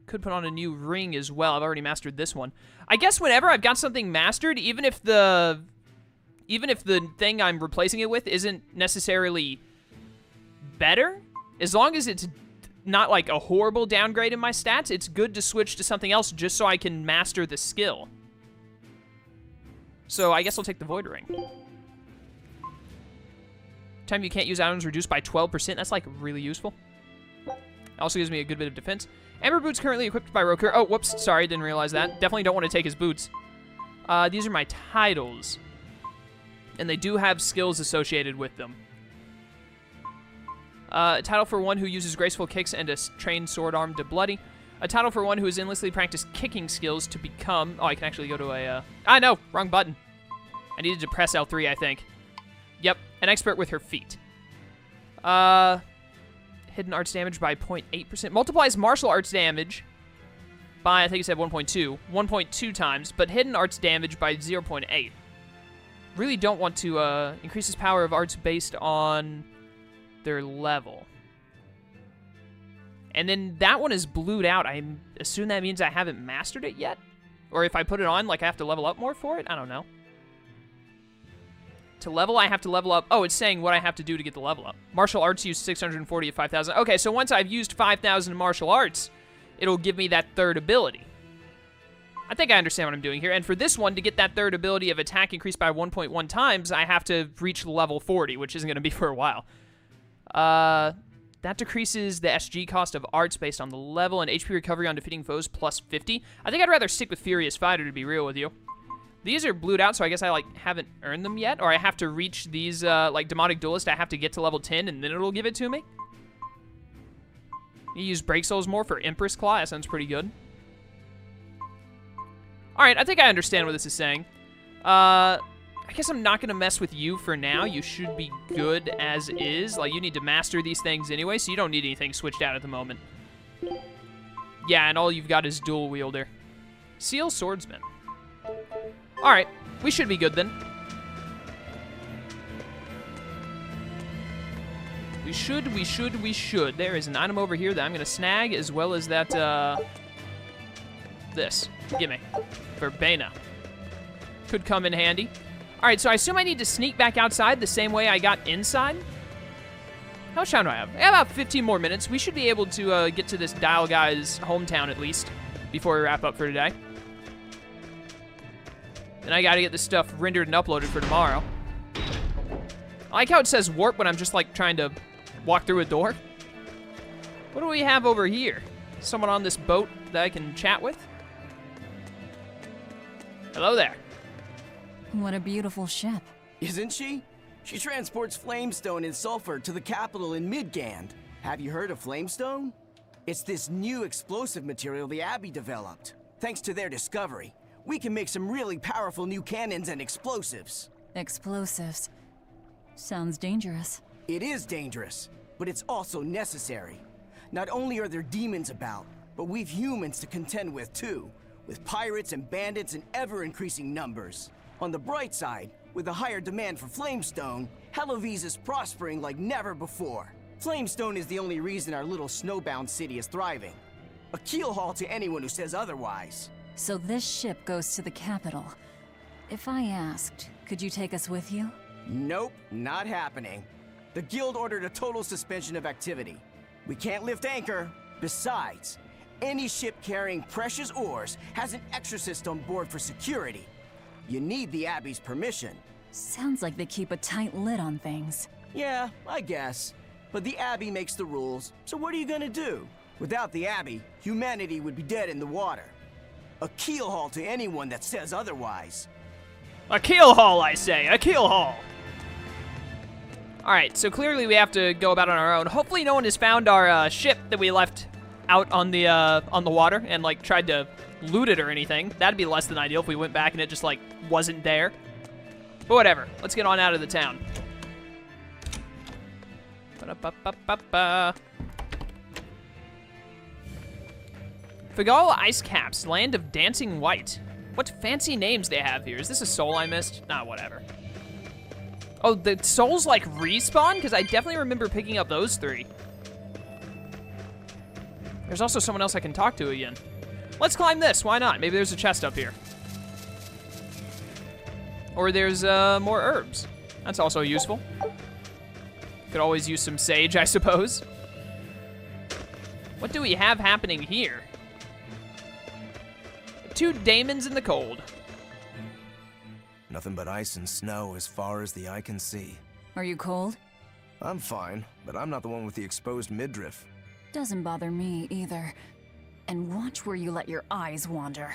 Could put on a new ring as well. I've already mastered this one. I guess whenever I've got something mastered, even if the thing I'm replacing it with isn't necessarily better, as long as it's not like a horrible downgrade in my stats, it's good to switch to something else just so I can master the skill. So I guess I'll take the Void Ring. Time you can't use items reduced by 12%. That's like really useful. Also gives me a good bit of defense. Amber Boots currently equipped by Roker. Oh, whoops. Sorry, didn't realize that. Definitely don't want to take his boots. These are my titles. And they do have skills associated with them. A title for one who uses graceful kicks and a trained sword arm to bloody. A title for one who has endlessly practiced kicking skills to become... Oh, I can actually go to a... no, wrong button. I needed to press L3, I think. Yep, an expert with her feet. Hidden arts damage by 0.8%. Multiplies martial arts damage by, I think it said 1.2 times, but hidden arts damage by 0.8. Really don't want to increase his power of arts based on their level. And then that one is blued out. I assume that means I haven't mastered it yet? Or if I put it on, like I have to level up more for it? I don't know. To level, I have to level up. Oh, it's saying what I have to do to get the level up. Martial arts use 640 at 5,000. Okay, so once I've used 5,000 martial arts, it'll give me that third ability. I think I understand what I'm doing here. And for this one, to get that third ability of attack increased by 1.1 times, I have to reach level 40, which isn't going to be for a while. That decreases the SG cost of arts based on the level and HP recovery on defeating foes plus 50. I think I'd rather stick with Furious Fighter, to be real with you. These are blued out, so I guess I, like, haven't earned them yet. Or I have to reach these, like, Demonic Duelist. I have to get to level 10, and then it'll give it to me. You use Break Souls more for Empress Claw. That sounds pretty good. Alright, I think I understand what this is saying. I guess I'm not going to mess with you for now. You should be good as is. Like, you need to master these things anyway, so you don't need anything switched out at the moment. Yeah, and all you've got is Dual Wielder. Seal Swordsman. Alright, we should be good then. We should. There is an item over here that I'm going to snag, as well as that, this. Gimme. For Bana. Could come in handy. Alright, so I assume I need to sneak back outside the same way I got inside. How much time do I have? I have about 15 more minutes. We should be able to get to this Dial Guy's hometown at least before we wrap up for today. And I gotta get this stuff rendered and uploaded for tomorrow. I like how it says warp when I'm just, like, trying to walk through a door. What do we have over here? Someone on this boat that I can chat with? Hello there. What a beautiful ship. Isn't she? She transports flamestone and sulfur to the capital in Midgand. Have you heard of flamestone? It's this new explosive material the Abbey developed. Thanks to their discovery, we can make some really powerful new cannons and explosives. Explosives. Sounds dangerous. It is dangerous, but it's also necessary. Not only are there demons about, but we've humans to contend with too, with pirates and bandits in ever-increasing numbers. On the bright side, with a higher demand for flamestone, Helloviz is prospering like never before. Flamestone is the only reason our little snowbound city is thriving. A keelhaul to anyone who says otherwise. So this ship goes to the capital. If I asked, could you take us with you? Nope, not happening. The guild ordered a total suspension of activity. We can't lift anchor. Besides, any ship carrying precious ores has an exorcist on board for security. You need the Abbey's permission. Sounds like they keep a tight lid on things. Yeah, I guess. But the Abbey makes the rules, so what are you gonna do? Without the Abbey, humanity would be dead in the water. A keelhaul to anyone that says otherwise. A keelhaul, I say. A keelhaul. Alright, so clearly we have to go about it on our own. Hopefully no one has found our ship that we left out on the water and, like, tried to loot it or anything. That'd be less than ideal if we went back and it just, like, wasn't there. But whatever. Let's get on out of the town. Ba-da-ba-ba-ba-ba. Fagala Ice Caps, Land of Dancing White. What fancy names they have here. Is this a soul I missed? Nah, whatever. Oh, the souls, like, respawn? Because I definitely remember picking up those three. There's also someone else I can talk to again. Let's climb this. Why not? Maybe there's a chest up here. Or there's more herbs. That's also useful. Could always use some sage, I suppose. What do we have happening here? 2 Daemons in the cold. Nothing but ice and snow as far as the eye can see. Are you cold? I'm fine, but I'm not the one with the exposed midriff. Doesn't bother me either. And watch where you let your eyes wander.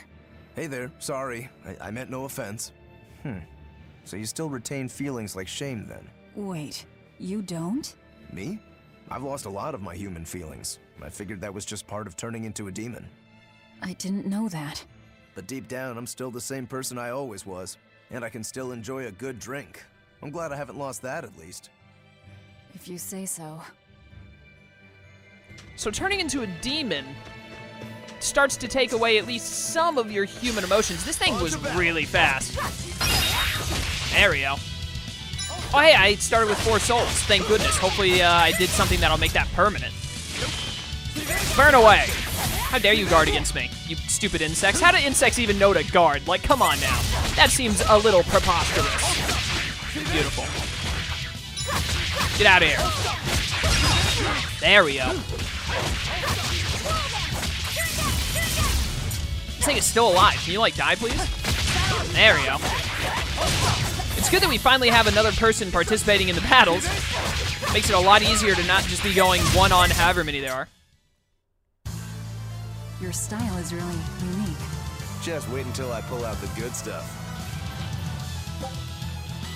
Hey there, sorry. I meant no offense. So you still retain feelings like shame then? Wait, you don't? Me? I've lost a lot of my human feelings. I figured that was just part of turning into a demon. I didn't know that. But deep down, I'm still the same person I always was. And I can still enjoy a good drink. I'm glad I haven't lost that, at least. If you say so. So turning into a demon starts to take away at least some of your human emotions. This thing was really fast. There we go. Oh, hey, I started with 4 souls. Thank goodness. Hopefully I did something that'll make that permanent. Burn away. How dare you guard against me, you stupid insects. How do insects even know to guard? Like, come on now. That seems a little preposterous. Beautiful. Get out of here. There we go. This thing is still alive. Can you, like, die, please? There we go. It's good that we finally have another person participating in the battles. Makes it a lot easier to not just be going one on however many there are. Your style is really unique. Just wait until I pull out the good stuff.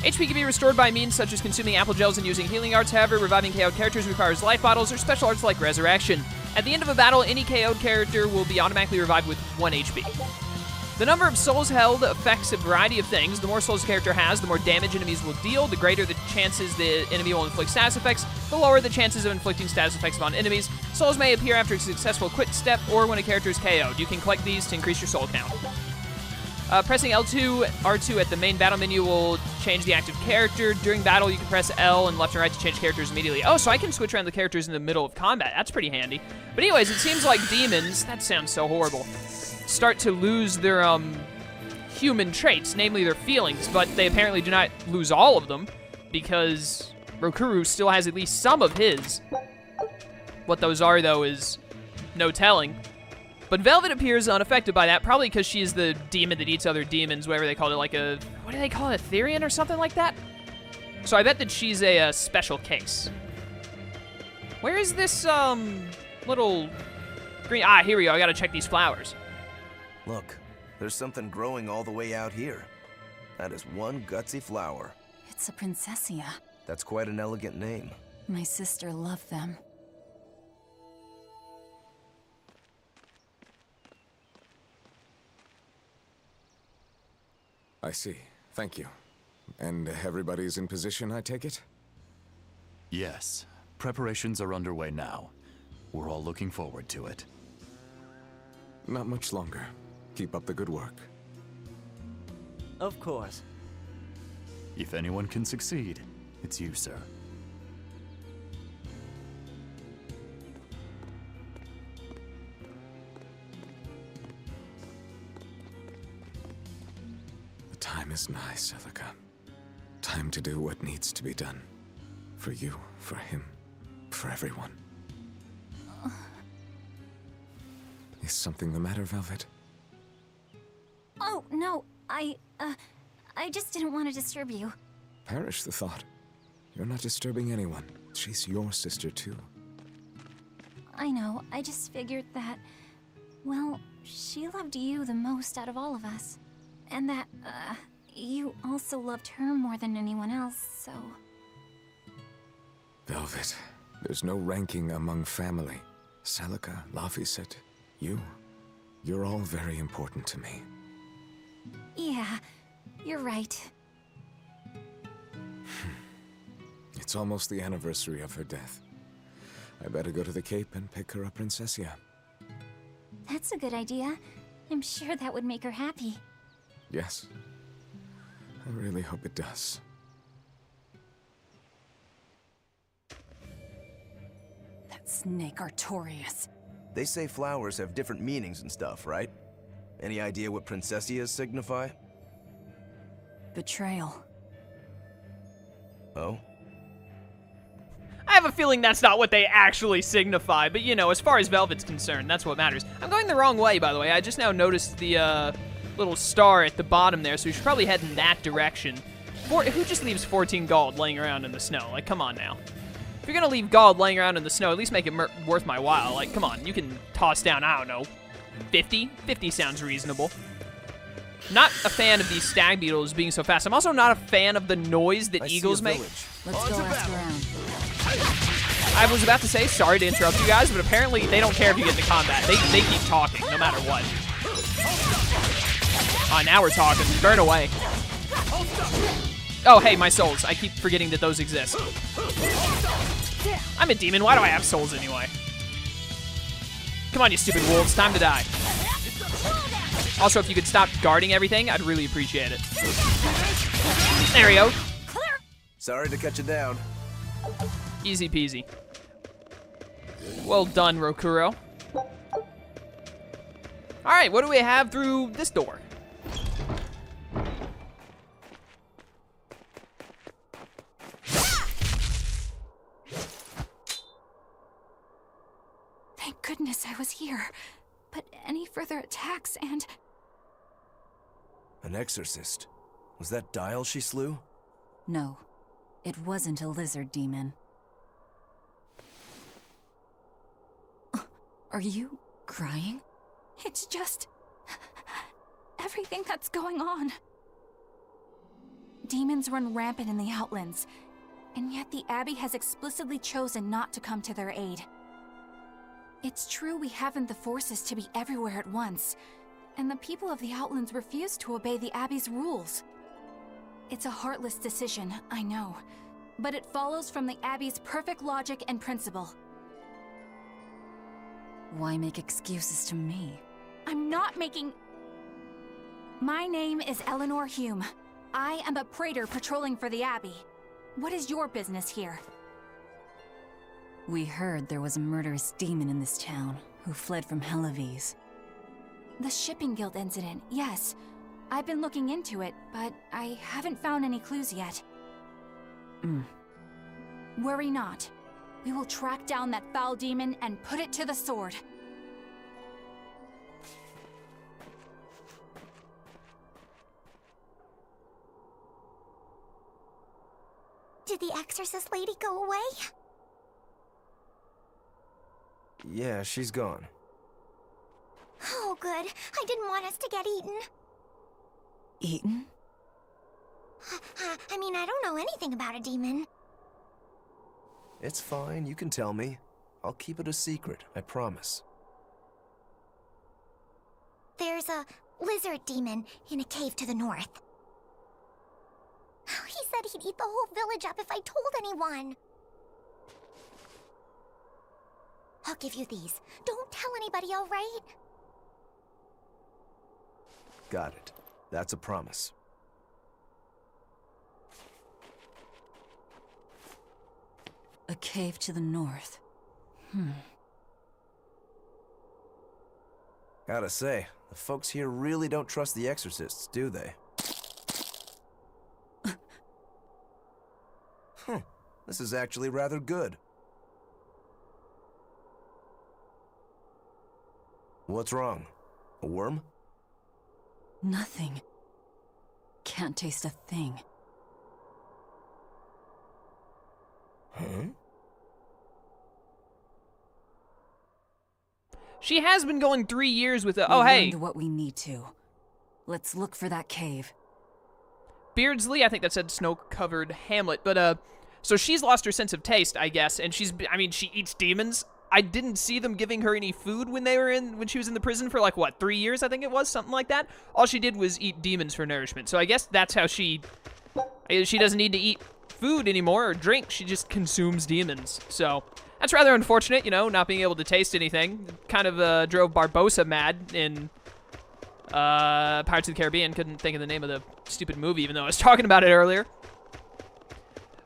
HP can be restored by means such as consuming apple gels and using healing arts. However, reviving KO'd characters requires life bottles or special arts like resurrection. At the end of a battle, any KO'd character will be automatically revived with 1 HP. The number of souls held affects a variety of things. The more souls a character has, the more damage enemies will deal. The greater the chances the enemy will inflict status effects, the lower the chances of inflicting status effects upon enemies. Souls may appear after a successful quick step or when a character is KO'd. You can collect these to increase your soul count. Pressing L2, R2 at the main battle menu will change the active character. During battle, you can press L and left and right to change characters immediately. Oh, so I can switch around the characters in the middle of combat. That's pretty handy. But anyways, it seems like demons, that sounds so horrible, start to lose their human traits, namely their feelings, but they apparently do not lose all of them because Rokuru still has at least some of his. What those are, though, is no telling. But Velvet appears unaffected by that, probably because she is the demon that eats other demons, whatever they call it, like a, what do they call it, Etherean or something like that? So I bet that she's a special case. Where is this little green, here we go, I gotta check these flowers. Look, there's something growing all the way out here. That is one gutsy flower. It's a Princessia. That's quite an elegant name. My sister loved them. I see. Thank you. And everybody's in position, I take it? Yes. Preparations are underway now. We're all looking forward to it. Not much longer. Keep up the good work. Of course. If anyone can succeed, it's you, sir. The time is nigh, Celica. Time to do what needs to be done. For you, for him, for everyone. Is something the matter, Velvet? Oh, no, I just didn't want to disturb you. Perish the thought. You're not disturbing anyone. She's your sister, too. I know, I just figured that, well, she loved you the most out of all of us. And that, you also loved her more than anyone else, so... Velvet, there's no ranking among family. Celica, Laphicet, you're all very important to me. Yeah, you're right. It's almost the anniversary of her death. I better go to the Cape and pick her up Princessia. That's a good idea. I'm sure that would make her happy. Yes. I really hope it does. That snake Artorias. They say flowers have different meanings and stuff, right? Any idea what Princessy signify? Betrayal. Oh? I have a feeling that's not what they actually signify, but you know, as far as Velvet's concerned, that's what matters. I'm going the wrong way, by the way. I just now noticed the little star at the bottom there, so we should probably head in that direction. Who just leaves 14 gold laying around in the snow? Like, come on now. If you're gonna leave gold laying around in the snow, at least make it worth my while. Like, come on, you can toss down, I don't know, 50? 50 sounds reasonable. Not a fan of these stag beetles being so fast. I'm also not a fan of the noise that eagles make. Let's go ask around. I was about to say, sorry to interrupt you guys, but apparently they don't care if you get into combat. They keep talking, no matter what. Oh, now we're talking. Burn away. Oh, hey, my souls. I keep forgetting that those exist. I'm a demon. Why do I have souls anyway? Come on, you stupid wolves. Time to die. Also, if you could stop guarding everything, I'd really appreciate it. There we go. Sorry to cut you down. Easy peasy. Well done, Rokuro. Alright, what do we have through this door? Thank goodness I was here. But any further attacks and... An exorcist. Was that Dial she slew? No, it wasn't a lizard demon. Are you crying? It's just... everything that's going on. Demons run rampant in the Outlands, and yet the Abbey has explicitly chosen not to come to their aid. It's true we haven't the forces to be everywhere at once, and the people of the Outlands refuse to obey the Abbey's rules. It's a heartless decision, I know, but it follows from the Abbey's perfect logic and principle. Why make excuses to me? I'm not making... My name is Eleanor Hume. I am a praetor patrolling for the Abbey. What is your business here? We heard there was a murderous demon in this town who fled from Helavis. The Shipping Guild incident, yes. I've been looking into it, but I haven't found any clues yet. Worry not. We will track down that foul demon and put it to the sword. Did the exorcist lady go away? Yeah, she's gone. Oh, good. I didn't want us to get eaten. Eaten? I mean, I don't know anything about a demon. It's fine, you can tell me. I'll keep it a secret, I promise. There's a lizard demon in a cave to the north. He said he'd eat the whole village up if I told anyone. I'll give you these. Don't tell anybody, all right? Got it. That's a promise. A cave to the north. Gotta say, the folks here really don't trust the exorcists, do they? This is actually rather good. What's wrong? A worm? Nothing. Can't taste a thing. Huh? She has been going 3 years with a... We'll Oh, hey. learn what we need to. Let's look for that cave. Beardsley, I think that said snow-covered hamlet, but, so she's lost her sense of taste, I guess, and I mean, she eats demons. I didn't see them giving her any food when she was in the prison for, like, what, 3 years, I think it was? Something like that? All she did was eat demons for nourishment, so I guess that's how she doesn't need to eat food anymore or drink, she just consumes demons, so... That's rather unfortunate, you know, not being able to taste anything. Kind of drove Barbossa mad in Pirates of the Caribbean. Couldn't think of the name of the stupid movie, even though I was talking about it earlier.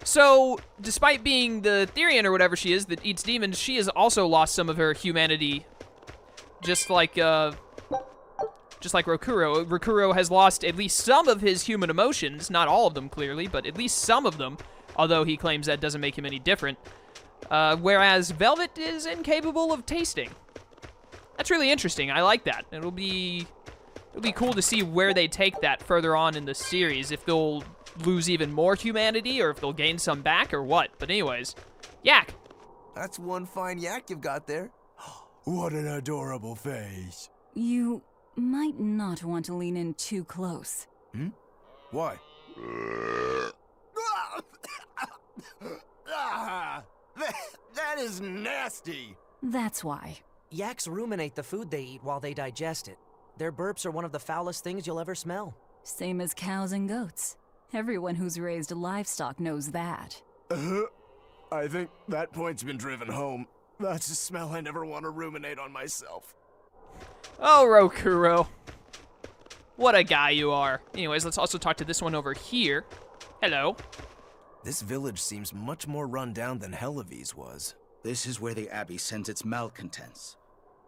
So, despite being the Therian or whatever she is that eats demons, she has also lost some of her humanity just like Rokuro. Rokuro has lost at least some of his human emotions, not all of them clearly, but at least some of them, although he claims that doesn't make him any different. Whereas Velvet is incapable of tasting. That's really interesting. I like that. It'll be cool to see where they take that further on in the series, if they'll lose even more humanity or if they'll gain some back or what. But anyways, Yak. That's one fine yak you've got there. What an adorable face. You might not want to lean in too close. Why? That is nasty. That's why. Yaks ruminate the food they eat while they digest it. Their burps are one of the foulest things you'll ever smell. Same as cows and goats. Everyone who's raised livestock knows that. I think that point's been driven home. That's a smell I never want to ruminate on myself. Oh, Rokuro. What a guy you are. Anyways, let's also talk to this one over here. Hello. This village seems much more run down than Helavi's was. This is where the Abbey sends its malcontents.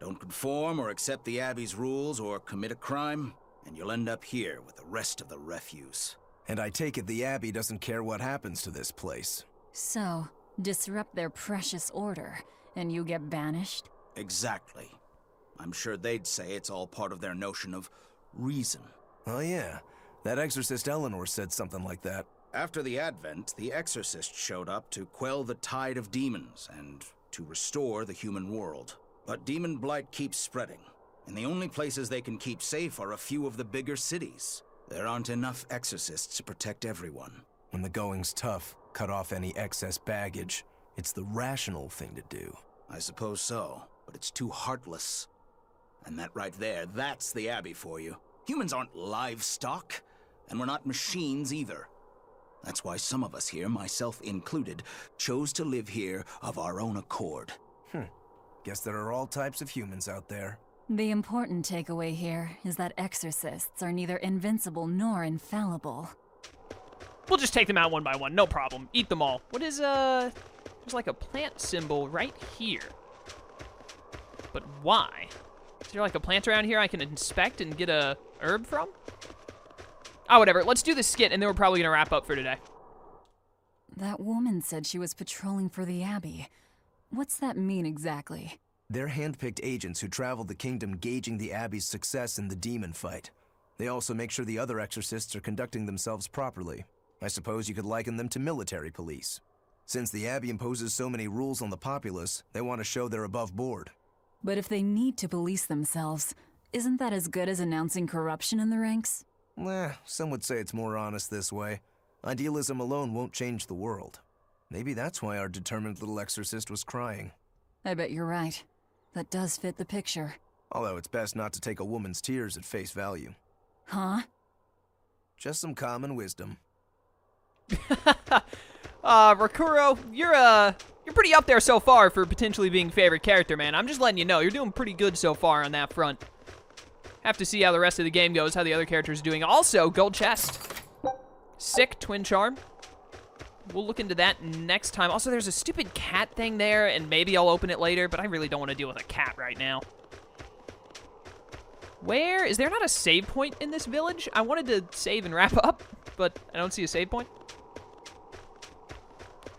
Don't conform or accept the Abbey's rules or commit a crime, and you'll end up here with the rest of the refuse. And I take it the Abbey doesn't care what happens to this place. So, disrupt their precious order, and you get banished? Exactly. I'm sure they'd say it's all part of their notion of reason. Oh yeah, that exorcist Eleanor said something like that. After the Advent, the exorcist showed up to quell the tide of demons and to restore the human world. But Daemonblight keeps spreading, and the only places they can keep safe are a few of the bigger cities. There aren't enough exorcists to protect everyone. When the going's tough, cut off any excess baggage. It's the rational thing to do. I suppose so, but it's too heartless. And that right there, that's the Abbey for you. Humans aren't livestock, and we're not machines either. That's why some of us here, myself included, chose to live here of our own accord. Guess there are all types of humans out there. The important takeaway here is that exorcists are neither invincible nor infallible. We'll just take them out one by one, no problem. Eat them all. What is, there's like a plant symbol right here. But why? Is there like a plant around here I can inspect and get a herb from? Oh, whatever. Let's do the skit, and then we're probably gonna wrap up for today. That woman said she was patrolling for the Abbey. What's that mean exactly? They're hand-picked agents who travel the kingdom gauging the Abbey's success in the demon fight. They also make sure the other exorcists are conducting themselves properly. I suppose you could liken them to military police. Since the Abbey imposes so many rules on the populace, they want to show they're above board. But if they need to police themselves, isn't that as good as announcing corruption in the ranks? Some would say it's more honest this way. Idealism alone won't change the world. Maybe that's why our determined little exorcist was crying. I bet you're right. That does fit the picture. Although it's best not to take a woman's tears at face value. Huh? Just some common wisdom. Rokuro, you're pretty up there so far for potentially being favorite character, man. I'm just letting you know, you're doing pretty good so far on that front. Have to see how the rest of the game goes, how the other characters are doing. Also, gold chest. Sick, twin charm. We'll look into that next time. Also, there's a stupid cat thing there, and maybe I'll open it later, but I really don't want to deal with a cat right now. Where? Is there not a save point in this village? I wanted to save and wrap up, but I don't see a save point.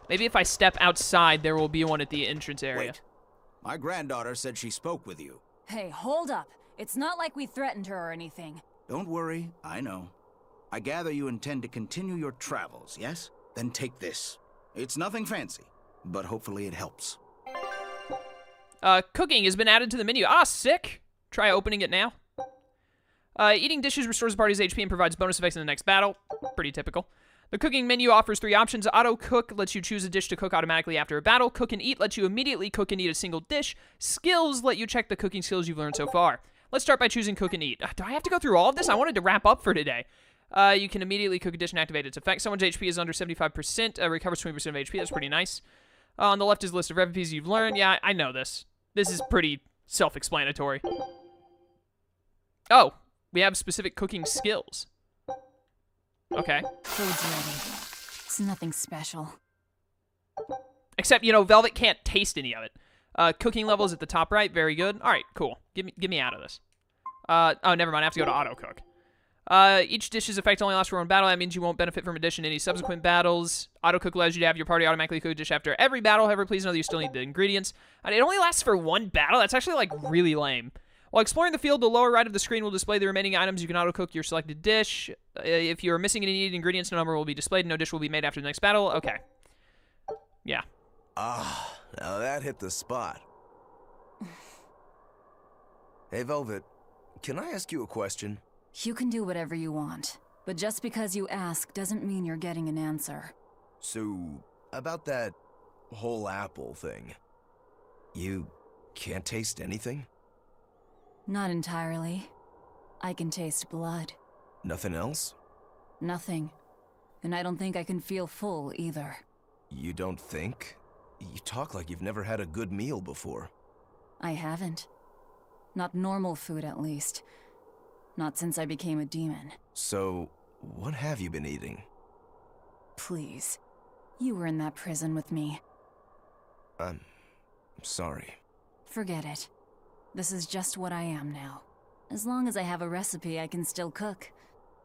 Maybe if I step outside, there will be one at the entrance area. Wait. My granddaughter said she spoke with you. Hey, hold up. It's not like we threatened her or anything. Don't worry, I know. I gather you intend to continue your travels, yes? Then take this. It's nothing fancy, but hopefully it helps. Cooking has been added to the menu. Ah, sick. Try opening it now. Eating dishes restores the party's HP and provides bonus effects in the next battle. Pretty typical. The cooking menu offers 3 options. Auto Cook lets you choose a dish to cook automatically after a battle. Cook and Eat lets you immediately cook and eat a single dish. Skills let you check the cooking skills you've learned so far. Let's start by choosing Cook and Eat. Do I have to go through all of this? I wanted to wrap up for today. You can immediately cook a dish and activate its effect. Someone's HP is under 75%. Recovers 20% of HP. That's pretty nice. On the left is a list of recipes you've learned. Yeah, I know this. This is pretty self-explanatory. Oh, we have specific cooking skills. Okay. Food's ready. It's nothing special. Except, you know, Velvet can't taste any of it. Cooking levels at the top right. Very good. All right, cool. Get me out of this. Oh, never mind. I have to go to auto cook. Each dish's effect only lasts for one battle. That means you won't benefit from addition in any subsequent battles. Auto cook allows you to have your party automatically cook a dish after every battle. However, please know that you still need the ingredients. And it only lasts for one battle. That's actually like really lame. While exploring the field, the lower right of the screen will display the remaining items. You can auto cook your selected dish. If you're missing any needed ingredients, no number will be displayed. No dish will be made after the next battle. Okay. Yeah. Ah, now that hit the spot. Hey, Velvet, can I ask you a question? You can do whatever you want, but just because you ask doesn't mean you're getting an answer. So, about that whole apple thing, you can't taste anything? Not entirely. I can taste blood. Nothing else? Nothing. And I don't think I can feel full either. You don't think? You talk like you've never had a good meal before. I haven't. Not normal food, at least. Not since I became a demon. So, what have you been eating? Please. You were in that prison with me. I'm sorry. Forget it. This is just what I am now. As long as I have a recipe, I can still cook.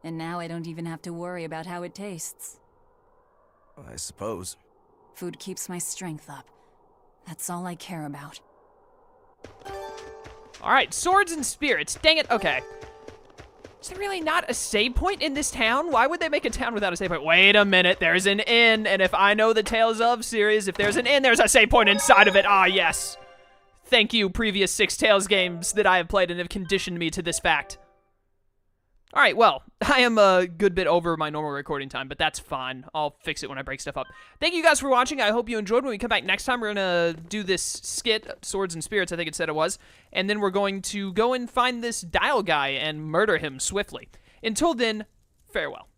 And now I don't even have to worry about how it tastes. I suppose. Food keeps my strength up. That's all I care about. All right, swords and spirits. Dang it. Okay. Is there really not a save point in this town? Why would they make a town without a save point? Wait a minute. There's an inn. And if I know the Tales of series, if there's an inn, there's a save point inside of it. Ah, yes. Thank you, previous 6 Tales games that I have played and have conditioned me to this fact. All right, well, I am a good bit over my normal recording time, but that's fine. I'll fix it when I break stuff up. Thank you guys for watching. I hope you enjoyed. When we come back next time, we're going to do this skit, Swords and Spirits, I think it said it was, and then we're going to go and find this dial guy and murder him swiftly. Until then, farewell.